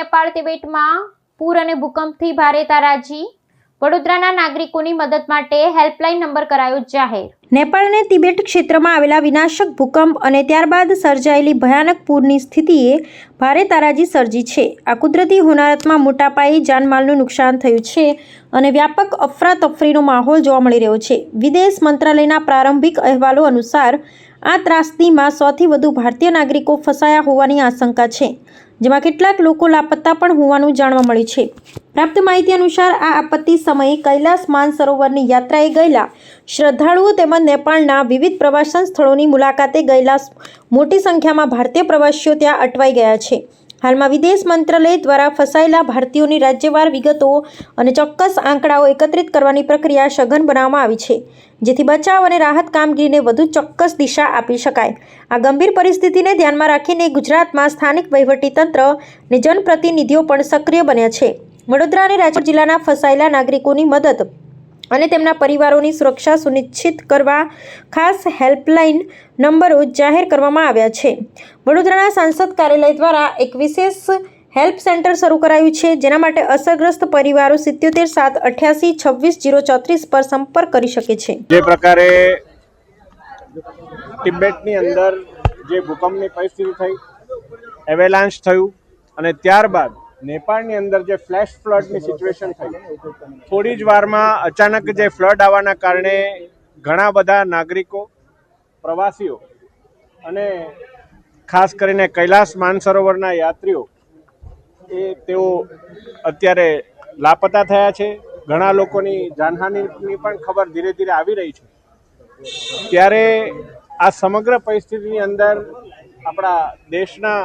नेपाळ तिबेटમાં પૂર અને ભૂકંપથી ભારે તારાજી। વડોદરાના નાગરિકોની મદદ માટે હેલ્પલાઇન નંબર કરાયો જાહેર। નેપાળ અને તિબેટ ક્ષેત્રમાં આવેલા વિનાશક ભૂકંપ અને ત્યારબાદ સર્જાયેલી ભયાનક પૂરની સ્થિતિએ ભારે તારાજી સર્જી છે। આ કુદરતી હોનારતમાં મોટા પાયે જાનમાલનું નુકસાન થયું છે અને વ્યાપક અફરાતફરીનો માહોલ જોવા મળી રહ્યો છે। વિદેશ મંત્રાલયના પ્રારંભિક અહેવાલો અનુસાર આ ત્રાસદીમાં 100થી વધુ ભારતીય નાગરિકો ફસાયા હોવાની આશંકા છે, જેમાં કેટલાક લોકો લાપતા પણ હોવાનું જાણવા મળ્યું છે। પ્રાપ્ત માહિતી અનુસાર આ આપત્તિ સમયે કૈલાસ માનસરોવરની યાત્રાએ ગયેલા શ્રદ્ધાળુઓ તેમજ નેપાળના વિવિધ પ્રવાસન સ્થળોની મુલાકાતે ગયેલા મોટી સંખ્યામાં ભારતીય પ્રવાસીઓ ત્યાં અટવાઈ ગયા છે। હાલમાં વિદેશ મંત્રાલય દ્વારા ફસાયેલા ભારતીયોની રાજ્યવાર વિગતો અને ચોક્કસ આંકડાઓ એકત્રિત કરવાની પ્રક્રિયા સઘન બનાવવામાં આવી છે, જેથી બચાવ અને રાહત કામગીરીને વધુ ચોક્કસ દિશા આપી શકાય। આ ગંભીર પરિસ્થિતિને ધ્યાનમાં રાખીને ગુજરાતમાં સ્થાનિક વહીવટીતંત્ર અને જનપ્રતિનિધિઓ પણ સક્રિય બન્યા છે। વડોદરા અને રાજકોટ જિલ્લાના ફસાયેલા નાગરિકોની મદદ અને તેમના પરિવારોની સુરક્ષા સુનિશ્ચિત કરવા ખાસ હેલ્પલાઇન નંબરો જાહેર કરવામાં આવ્યા છે। વડોદરાના સાંસદ કાર્યાલય દ્વારા એક વિશેષ હેલ્પ સેન્ટર શરૂ કરાયું છે, જેના માટે અસરગ્રસ્ત પરિવારો 77 788 26 034 પર સંપર્ક કરી શકે છે। જે પ્રકારે તિબેટની અંદર જે ભૂકંપની પરિસ્થિતિ થઈ, એવેલાન્ચ થયું અને ત્યારબાદ નેપાળની અંદર જે ફ્લેશ ફ્લડની સિચ્યુએશન થઈ, થોડી જ વારમાં અચાનક જે ફ્લડ આવવાના કારણે ઘણા બધા નાગરિકો, પ્રવાસીઓ અને ખાસ કરીને કૈલાસ માનસરોવરના યાત્રીઓ તેઓ અત્યારે લાપતા થયા છે। ઘણા લોકોની જાનહાનિની પણ ખબર ધીરે ધીરે આવી રહી છે। ત્યારે આ સમગ્ર પરિસ્થિતિની અંદર આપણા દેશના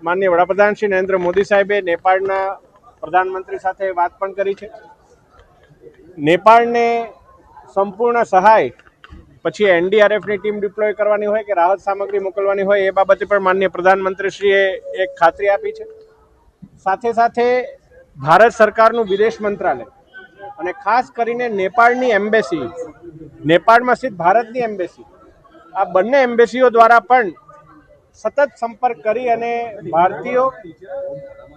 માનનીય વડાપ્રધાન શ્રી નરેન્દ્ર મોદી સાહેબે નેપાળના પ્રધાનમંત્રી સાથે વાત પણ કરી છે। નેપાળને સંપૂર્ણ સહાય, પછી એનડીઆરએફની ટીમ ડિપ્લોય કરવાની હોય કે રાહત સામગ્રી મોકલવાની હોય, એ બાબતે પણ માનનીય પ્રધાનમંત્રીશ્રીએ એક ખાતરી આપી છે। સાથે સાથે ભારત સરકારનું વિદેશ મંત્રાલય અને ખાસ કરીને નેપાળની એમ્બેસી, નેપાળમાં સ્થિત ભારતની એમ્બેસી, આ બંને એમ્બેસીઓ દ્વારા પણ સતત સંપર્ક કરી અને ભારતીયો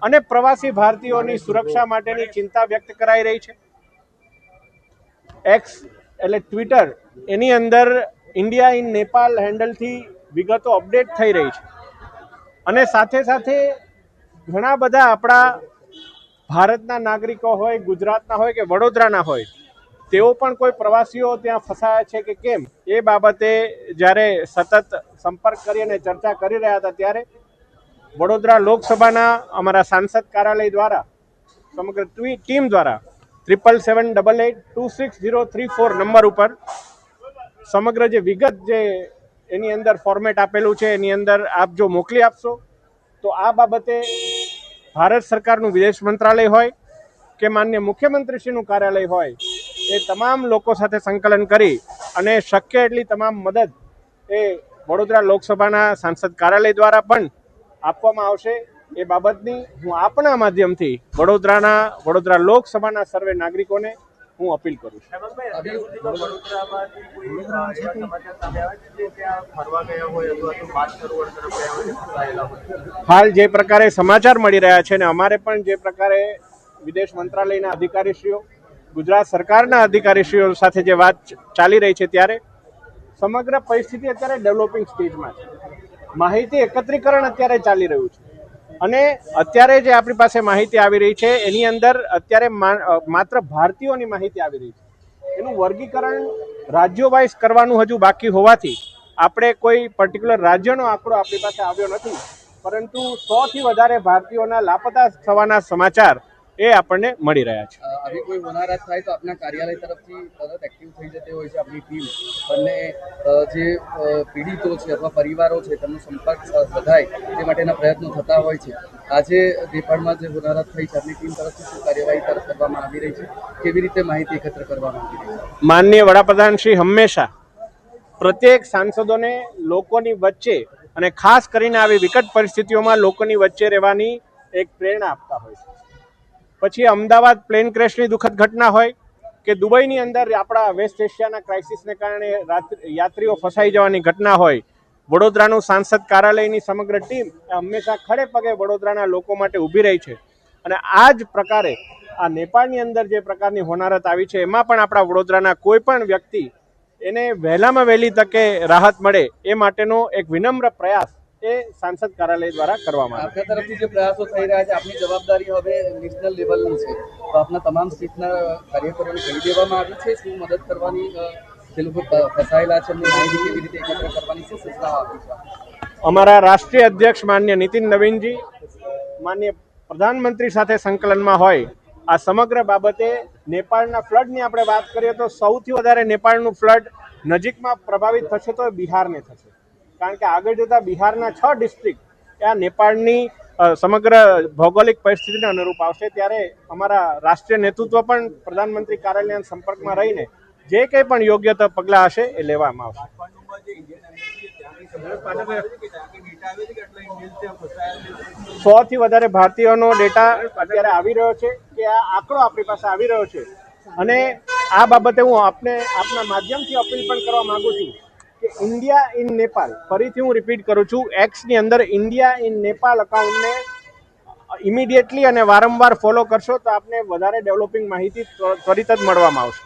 અને પ્રવાસી ભારતીયોની સુરક્ષા માટેની ચિંતા વ્યક્ત કરાઈ રહી છે। એક્સ એટલે ટ્વિટર, એની અંદર ઇન્ડિયા ઇન નેપાળ હેન્ડલથી વિગતો અપડેટ થઈ રહી છે અને સાથે સાથે ઘણા બધા આપણા ભારતના નાગરિકો હોય, ગુજરાતના હોય કે વડોદરાના હોય, તેઓ પણ કોઈ પ્રવાસીઓ ત્યાં ફસાયા છે કે કેમ, એ બાબતે જ્યારે સતત સંપર્ક કરી અને ચર્ચા કરી રહ્યા હતા, ત્યારે વડોદરા લોકસભાના અમારા સાંસદ કાર્યાલય દ્વારા સમગ્ર ટીમ દ્વારા 7778826034 નંબર ઉપર સમગ્ર જે વિગત જે એની અંદર ફોર્મેટ આપેલું છે, એની અંદર આપ જો મોકલી આપશો તો આ બાબતે ભારત સરકારનું વિદેશ મંત્રાલય હોય કે માન્ય મુખ્યમંત્રીશ્રીનું કાર્યાલય હોય, એ તમામ લોકો સાથે સંકલન કરી અને શક્ય એટલી તમામ મદદ એ વડોદરા લોકસભાના સાંસદ કાર્યાલય દ્વારા પણ આપવામાં આવશે। એ બાબતની હું આપના માધ્યમથી વડોદરા લોકસભાના સર્વે નાગરિકોને હું અપીલ કરું છું। હાલ જે પ્રકારે સમાચાર મળી રહ્યા છે ને અમારે પણ જે પ્રકારે વિદેશ મંત્રાલયના અધિકારીશ્રીઓ, ગુજરાત સરકારના અધિકારીશ્રીઓ સાથે જે વાત ચાલી રહી છે, ત્યારે સમગ્ર પરિસ્થિતિ અત્યારે ડેવલપિંગ સ્ટેજમાં છે। માહિતી એકત્રીકરણ અત્યારે ચાલી રહ્યું છે અને અત્યારે જે આપણી પાસે માહિતી આવી રહી છે, એની અંદર અત્યારે માત્ર ભારતીયોની માહિતી આવી રહી છે। એનું વર્ગીકરણ રાજ્યો વાઇઝ કરવાનું હજુ બાકી હોવાથી આપણે કોઈ પર્ટિક્યુલર રાજ્યનો આંકડો આપણી પાસે આવ્યો નથી, પરંતુ 100થી વધારે ભારતીયોના લાપતા થવાના સમાચાર એ આપણને મળી રહ્યા છે। આવી કોઈ હોનારત થાય તો આપના કાર્યાલય તરફથી તરત એક્ટિવ થઈ જતી હોય છે આપણી ટીમ, અને જે પીડિતો છે અથવા પરિવારો છે તેમનો સંપર્ક વધાય તે માટેના પ્રયત્નો થતા હોય છે। આજે નેપાળમાં જે હોનારત થઈ છે, આપણી ટીમ તરફથી શું કાર્યવાહી કરવામાં આવી રહી છે, કેવી રીતે માહિતી એકત્ર કરવામાં આવી રહી છે? માનનીય વડાપ્રધાન શ્રી હંમેશા પ્રત્યેક સાંસદોને લોકોની વચ્ચે અને ખાસ કરીને આવી વિકટ પરિસ્થિતિઓમાં લોકોની વચ્ચે રહેવાની એક પ્રેરણા આપતા હોય છે। પછી અમદાવાદ પ્લેન ક્રેશની દુઃખદ ઘટના હોય કે દુબઈની અંદર આપણા વેસ્ટ એશિયાના ક્રાઇસિસને કારણે યાત્રીઓ ફસાઈ જવાની ઘટના હોય, વડોદરાનું સાંસદ કાર્યાલયની સમગ્ર ટીમ હંમેશા ખડે પગે વડોદરાના લોકો માટે ઊભી રહી છે અને આ જ પ્રકારે આ નેપાળની અંદર જે પ્રકારની હોનારત આવી છે એમાં પણ આપણા વડોદરાના કોઈ પણ વ્યક્તિ એને વહેલામાં વહેલી તકે રાહત મળે એ માટેનો એક વિનમ્ર પ્રયાસ એ સાંસદ કાર્યાલય દ્વારા કરવામાં આવે આપના તરફથી જે પ્રયાસો થઈ રહ્યા છે, આપની જવાબદારી હવે નેશનલ લેવલની છે, તો આપના તમામ સ્ટેટના કાર્યકરોને કહી દેવામાં આવ્યું છે શું મદદ કરવાની, જે લોકો ફસાયેલા છે એમની માહિતી કેવી રીતે એકત્ર કરવાની, શું સૂચનાઓ આપી છે? અમારા રાષ્ટ્રીય અધ્યક્ષ માન્ય નીતિન નવીનજી માન્ય પ્રધાનમંત્રી સાથે સંકલનમાં હોય આ સમગ્ર બાબતે નેપાળના ફ્લડની આપણે વાત કરીએ તો સૌથી વધારે નેપાળનું ફ્લડ નજીકમાં પ્રભાવિત થશે તો બિહારને થશે, કારણ કે આગળ જતાં બિહારના 6 ડિસ્ટ્રિક્ટ આ નેપાળની સમગ્ર ભૌગોલિક પરિસ્થિતિને અનુરૂપ આવશે. ત્યારે અમારા રાષ્ટ્રીય નેતૃત્વ પણ પ્રધાનમંત્રી કાર્યાલયના સંપર્કમાં રહીને જે કંઈ પણ યોગ્ય પગલાં હશે એ લેવામાં આવશે. 100થી વધારે ભારતીયોનો ડેટા અત્યારે આવી રહ્યો છે કે આ આંકડો આપણી પાસે આવી રહ્યો છે અને આ બાબતે હું આપના માધ્યમથી અપીલ પણ કરવા માંગુ છું કે ઇન્ડિયા ઇન નેપાળ, ફરીથી હું રિપીટ કરું છું, એક્સની અંદર ઇન્ડિયા ઇન નેપાળ અકાઉન્ટને ઇમિડિયેટલી અને વારંવાર ફોલો કરશો તો આપને વધારે ડેવલપિંગ માહિતી ત્વરિત જ મળવામાં આવશે.